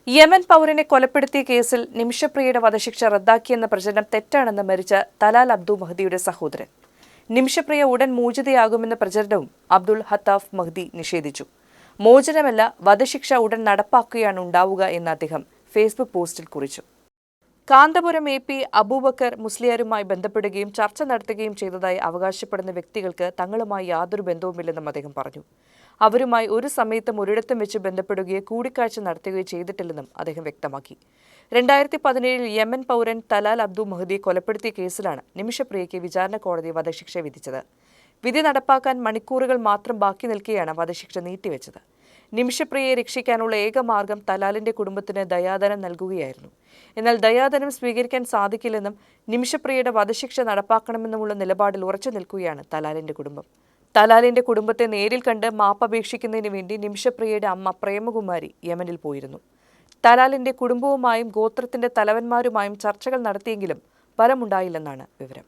Yemen പൗരനെ കൊലപ്പെടുത്തിയ കേസിൽ നിമിഷപ്രിയയുടെ വധശിക്ഷ റദ്ദാക്കിയെന്ന പ്രചരണം തെറ്റാണെന്ന് മരിച്ച തലാൽ അബ്ദു മഹ്ദിയുടെ സഹോദരൻ. നിമിഷപ്രിയ ഉടൻ മോചിതയാകുമെന്ന പ്രചരണവും അബ്ദുൽ ഹത്താഫ് മഹ്ദി നിഷേധിച്ചു. മോചനമല്ല, വധശിക്ഷ ഉടൻ നടപ്പാക്കുകയാണ് ഉണ്ടാവുക എന്ന് അദ്ദേഹം ഫേസ്ബുക്ക് പോസ്റ്റിൽ കുറിച്ചു. കാന്തപുരം AP അബൂബക്കർ മുസ്ലിയാരുമായി ബന്ധപ്പെടുകയും ചർച്ച നടത്തുകയും ചെയ്തതായി അവകാശപ്പെടുന്ന വ്യക്തികൾക്ക് തങ്ങളുമായി യാതൊരു ബന്ധവുമില്ലെന്നും അദ്ദേഹം പറഞ്ഞു. അവരുമായി ഒരു സമയത്തും ഒരിടത്തും വെച്ച് ബന്ധപ്പെടുകയോ കൂടിക്കാഴ്ച നടത്തുകയോ ചെയ്തിട്ടില്ലെന്നും അദ്ദേഹം വ്യക്തമാക്കി. 2017 യമൻ പൗരൻ തലാൽ അബ്ദു മഹ്ദിയെ കൊലപ്പെടുത്തിയ കേസിലാണ് നിമിഷപ്രിയയ്ക്ക് വിചാരണ കോടതി വധശിക്ഷ വിധിച്ചത്. വിധി നടപ്പാക്കാൻ മണിക്കൂറുകൾ മാത്രം ബാക്കി നിൽക്കെയാണ് വധശിക്ഷ നീട്ടിവെച്ചത്. നിമിഷപ്രിയയെ രക്ഷിക്കാനുള്ള ഏക മാർഗം തലാലിന്റെ കുടുംബത്തിന് ദയാധനം നൽകുകയായിരുന്നു. എന്നാൽ ദയാധനം സ്വീകരിക്കാൻ സാധിക്കില്ലെന്നും നിമിഷപ്രിയയുടെ വധശിക്ഷ നടപ്പാക്കണമെന്നുമുള്ള നിലപാടിൽ ഉറച്ചു നിൽക്കുകയാണ് തലാലിന്റെ കുടുംബം. തലാലിന്റെ കുടുംബത്തെ നേരിൽ കണ്ട് മാപ്പപേക്ഷിക്കുന്നതിന് വേണ്ടി നിമിഷപ്രിയയുടെ അമ്മ പ്രേമകുമാരി യമനിൽ പോയിരുന്നു. തലാലിന്റെ കുടുംബവുമായും ഗോത്രത്തിന്റെ തലവന്മാരുമായും ചർച്ചകൾ നടത്തിയെങ്കിലും ഫലമുണ്ടായില്ലെന്നാണ് വിവരം.